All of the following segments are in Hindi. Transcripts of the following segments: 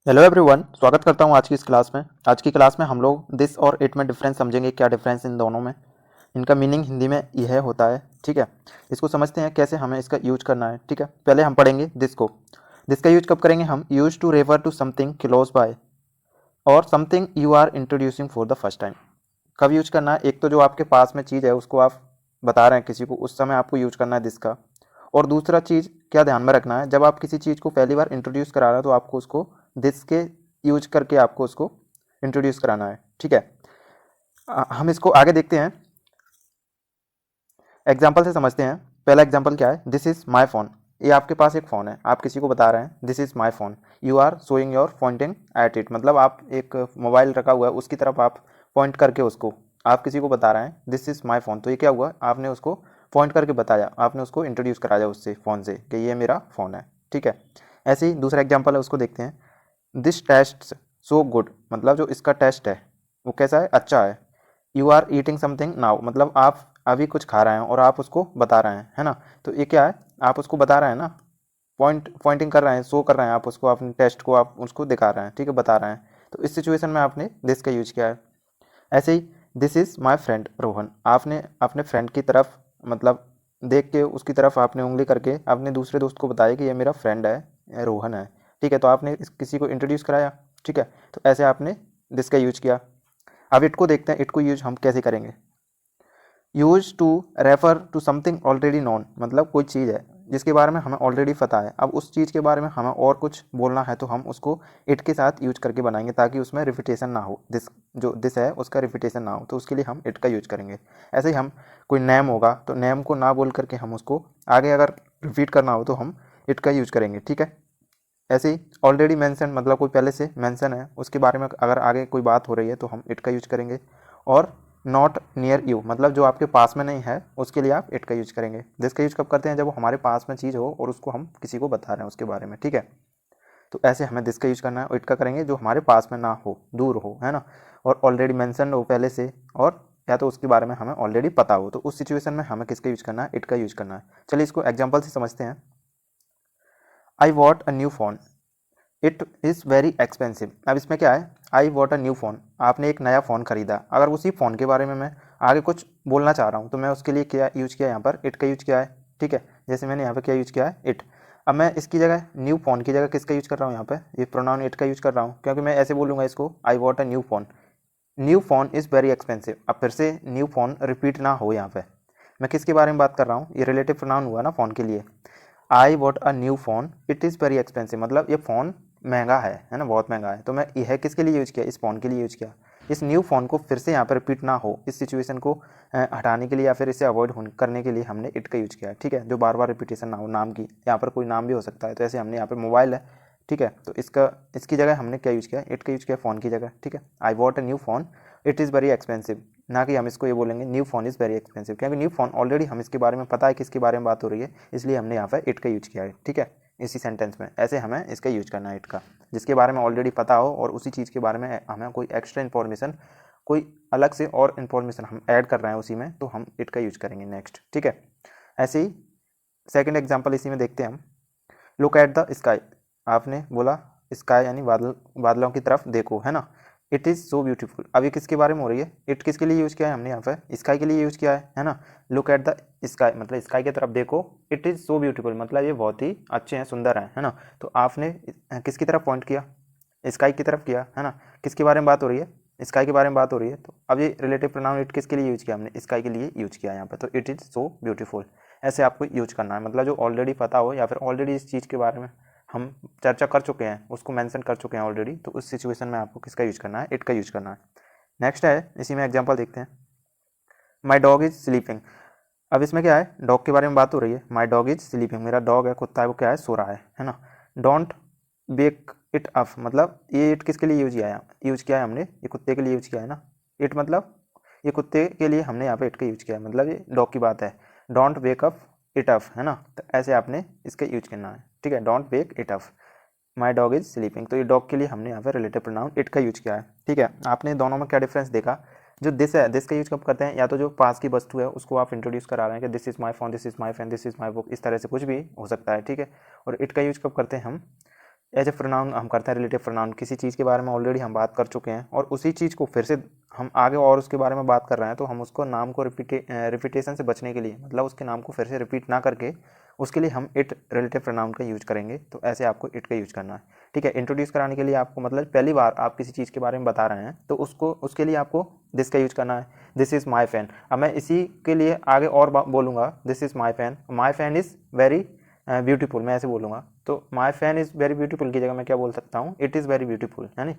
हेलो एवरीवन, स्वागत करता हूँ आज की इस क्लास में। आज की क्लास में हम लोग दिस और इट में डिफरेंस समझेंगे। क्या डिफरेंस इन दोनों में, इनका मीनिंग हिंदी में यह होता है। ठीक है, इसको समझते हैं कैसे हमें इसका यूज करना है। ठीक है, पहले हम पढ़ेंगे दिस को। दिस का यूज कब करेंगे हम? Use to refer to something close by और something you are introducing for the first time. कब यूज करना है? एक तो जो आपके पास में चीज़ है उसको आप बता रहे हैं किसी को, उस समय आपको यूज करना है दिस का। और दूसरा चीज़ क्या ध्यान में रखना है, जब आप किसी चीज़ को पहली बार इंट्रोड्यूस करा रहे हो तो आपको उसको दिस के यूज करके आपको उसको इंट्रोड्यूस कराना है। ठीक है, हम इसको आगे देखते हैं, एग्जाम्पल से समझते हैं। पहला एग्जाम्पल क्या है? This is my phone. ये आपके पास एक फ़ोन है, आप किसी को बता रहे हैं this is my phone. You are showing your pointing at it, मतलब आप एक मोबाइल रखा हुआ है उसकी तरफ आप पॉइंट करके उसको आप किसी को बता रहे हैं दिस इज़ माई फ़ोन। तो ये क्या हुआ? आपने उसको पॉइंट करके बताया, आपने उसको इंट्रोड्यूस कराया उससे, फ़ोन से, कि ये मेरा फ़ोन है। ठीक है, ऐसे ही दूसरा एग्जाम्पल है, उसको देखते हैं। दिस टेस्ट सो गुड, मतलब जो इसका टेस्ट है वो कैसा है? अच्छा है। You are eating something now, मतलब आप अभी कुछ खा रहे हैं और आप उसको बता रहे हैं, है ना। तो ये क्या है? आप उसको बता रहे हैं ना, पॉइंटिंग कर रहे हैं, शो कर रहे हैं आप उसको, अपने टेस्ट को आप उसको दिखा रहे हैं। ठीक है, बता रहे हैं। तो इस सिचुएशन में आपने दिस का यूज किया है। ऐसे ही this is my friend Rohan, आपने अपने फ्रेंड की तरफ, मतलब देख के उसकी तरफ आपने उंगली करके अपने दूसरे दोस्त को बताया कि ये मेरा फ्रेंड है, ये रोहन है। ठीक है, तो आपने किसी को इंट्रोड्यूस कराया। ठीक है, तो ऐसे आपने दिस का यूज किया। अब इट को देखते हैं, इट को यूज हम कैसे करेंगे। Use to refer to something already known, मतलब कोई चीज़ है जिसके बारे में हमें ऑलरेडी पता है, अब उस चीज़ के बारे में हमें और कुछ बोलना है तो हम उसको इट के साथ यूज करके बनाएंगे ताकि उसमें रिपीटेशन ना हो, दिस जो दिस है उसका रिपीटेशन ना हो, तो उसके लिए हम इट का यूज करेंगे। ऐसे ही हम कोई नेम होगा तो नेम को ना बोल करके हम उसको आगे अगर रिपीट करना हो तो हम इट का यूज करेंगे। ठीक है, ऐसे ही ऑलरेडी मेंशन, मतलब कोई पहले से मेंशन है उसके बारे में अगर आगे कोई बात हो रही है तो हम इट का यूज करेंगे। और नॉट नियर यू, मतलब जो आपके पास में नहीं है उसके लिए आप इट का यूज करेंगे। दिस का यूज कब करते हैं? जब वो हमारे पास में चीज़ हो और उसको हम किसी को बता रहे हैं उसके बारे में। ठीक है, तो ऐसे हमें दिस का यूज करना है। और इट का करेंगे जो हमारे पास में ना हो, दूर हो, है ना, और ऑलरेडी मैंसन हो पहले से, और या तो उसके बारे में हमें ऑलरेडी पता हो, तो उस सिचुएशन में हमें किसका यूज करना है? इट का यूज करना है। चलिए इसको एग्जाम्पल से समझते हैं। I bought a new phone, it is very expensive. अब इसमें क्या है? I bought a new phone, आपने एक नया फ़ोन खरीदा। अगर उसी फ़ोन के बारे में मैं आगे कुछ बोलना चाह रहा हूँ तो मैं उसके लिए क्या यूज किया? यहाँ पर इट का यूज किया है। ठीक है, जैसे मैंने यहाँ पर क्या यूज किया है? इट। अब मैं इसकी जगह न्यू फ़ोन की जगह किसका यूज कर रहा हूँ? यहाँ पर ये प्रोनाउन इट का यूज कर रहा हूँ, क्योंकि मैं ऐसे बोलूँगा इसको, I bought a new phone, new phone is very expensive. अब फिर से न्यू फ़ोन रिपीट ना हो, यहाँ पे मैं किसके बारे में बात कर रहा हूँ? ये रिलेटिव प्रोनाउन हुआ ना फ़ोन के लिए। I bought a new phone, it is very expensive, मतलब ये फ़ोन महंगा है ना, बहुत महंगा है। तो मैं यह किसके लिए यूज किया? इस फ़ोन के लिए यूज किया। इस न्यू फ़ोन को फिर से यहाँ पर रिपीट ना हो, इस सिचुएशन को हटाने के लिए या फिर इसे अवॉइड करने के लिए हमने इट का यूज किया है। ठीक है, जो बार बार रिपीटेशन ना हो नाम की, यहाँ पर कोई नाम भी हो सकता है, तो ऐसे हमने यहाँ पर मोबाइल है। ठीक है, तो इसकी जगह हमने क्या यूज किया? इट का यूज किया फ़ोन की जगह। ठीक है, I bought a new phone, it is very expensive, ना कि हम इसको ये बोलेंगे new phone is very expensive, क्योंकि न्यू फ़ोन ऑलरेडी हम इसके बारे में पता है किसके बारे में बात हो रही है, इसलिए हमने यहाँ पर इट का यूज किया है। ठीक है, इसी सेंटेंस में ऐसे हमें इसका यूज करना है, इट का, जिसके बारे में ऑलरेडी पता हो और उसी चीज़ के बारे में हमें कोई एक्स्ट्रा इन्फॉर्मेशन, कोई अलग से और इन्फॉर्मेशन हम ऐड कर रहे हैं उसी में, तो हम इट का यूज करेंगे नेक्स्ट। ठीक है, ऐसे ही सेकेंड एग्जाम्पल इसी में देखते हैं हम। लुक एट द स्काई, आपने बोला स्काई यानी बादल, बादलों की तरफ देखो, है ना। इट इज़ सो ब्यूटीफुल, अब ये किसके बारे में हो रही है? इट किसके लिए यूज़ किया है हमने? यहाँ पर स्काई के लिए यूज़ किया है ना। लुक एट द स्काई, मतलब स्काई की तरफ देखो। इट इज़ सो ब्यूटीफुल, मतलब ये बहुत ही अच्छे हैं, सुंदर हैं, है ना। तो आपने किसकी तरफ पॉइंट किया? स्काई की तरफ किया, है ना। किसके बारे में बात हो रही है? स्काई के बारे में बात हो रही है। तो अब ये रिलेटिव प्रोनाउन इट किसके लिए यूज किया हमने? स्काई के लिए यूज किया यहाँ पर, तो इट इज़ सो ब्यूटीफुल। ऐसे आपको यूज करना है, मतलब जो ऑलरेडी पता हो या फिर ऑलरेडी इस चीज़ के बारे में हम चर्चा कर चुके हैं, उसको मेंशन कर चुके हैं ऑलरेडी, तो उस सिचुएशन में आपको किसका यूज करना है? इट का यूज करना है। नेक्स्ट है, इसी में एग्जांपल देखते हैं। माई डॉग इज स्लीपिंग, अब इसमें क्या है? डॉग के बारे में बात हो रही है। माई डॉग इज स्लीपिंग, मेरा डॉग है, कुत्ता है, वो क्या है? सो रहा है ना। डोंट बेक इट अप, मतलब ये इट किसके लिए यूज किया है हमने? ये कुत्ते के लिए यूज किया है ना। इट मतलब ये कुत्ते के लिए हमने यहाँ पे इट का यूज किया है, मतलब ये डॉग की बात है। Don't wake up it up, है ना, तो ऐसे आपने इसका यूज करना है। ठीक है, don't wake it up, my dog is sleeping, तो ये डॉग के लिए हमने यहाँ पे रिलेटिव प्रोनाउन इट का यूज किया है। ठीक है, आपने दोनों में क्या डिफरेंस देखा? जो दिस है, दिस का यूज कब करते हैं? या तो जो पास की वस्तु है उसको आप इंट्रोड्यूस करा रहे हैं कि this is my phone, this is my pen, this is my book, इस तरह से कुछ भी हो सकता है। ठीक है, और इट का यूज कब करते हैं हम? एज ए प्रोनाउन हम करते हैं रिलेटिव प्रोनाउन, किसी चीज़ के बारे में ऑलरेडी हम बात कर चुके हैं और उसी चीज़ को फिर से हम आगे और उसके बारे में बात कर रहे हैं, तो हम उसको नाम को रिपीटेशन से बचने के लिए, मतलब उसके नाम को फिर से रिपीट ना करके उसके लिए हम इट रिलेटिव प्रोनाउन का यूज करेंगे। तो ऐसे आपको इट का यूज करना है, ठीक है। इंट्रोड्यूस कराने के लिए आपको, मतलब पहली बार आप किसी चीज़ के बारे में बता रहे हैं तो उसके लिए आपको दिस का यूज करना है, दिस इज़ माई फैन। अब मैं इसी के लिए आगे और बोलूँगा, this is my fan is very beautiful, मैं ऐसे बोलूँगा। तो my fan is very beautiful की जगह मैं क्या बोल सकता हूँ, इट इज़ वेरी ब्यूटीफुल, यानी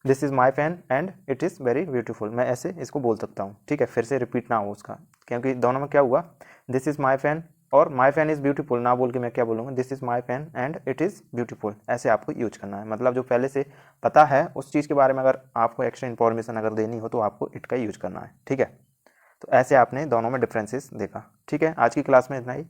this is my fan and it is very beautiful, मैं ऐसे इसको बोल सकता हूँ, ठीक है। फिर से रिपीट ना हो उसका, क्योंकि दोनों में क्या हुआ, दिस इज़ माई फैन और माई फैन इज़ ब्यूटीफुल ना बोल के मैं क्या बोलूँगा, this is my fan and it is beautiful, ऐसे आपको यूज करना है। मतलब जो पहले से पता है उस चीज़ के बारे में अगर आपको एक्स्ट्रा इन्फॉर्मेशन अगर देनी हो तो आपको इट का यूज करना है, ठीक है। तो ऐसे आपने दोनों में डिफरेंसेस देखा, ठीक है। आज की क्लास में इतना ही।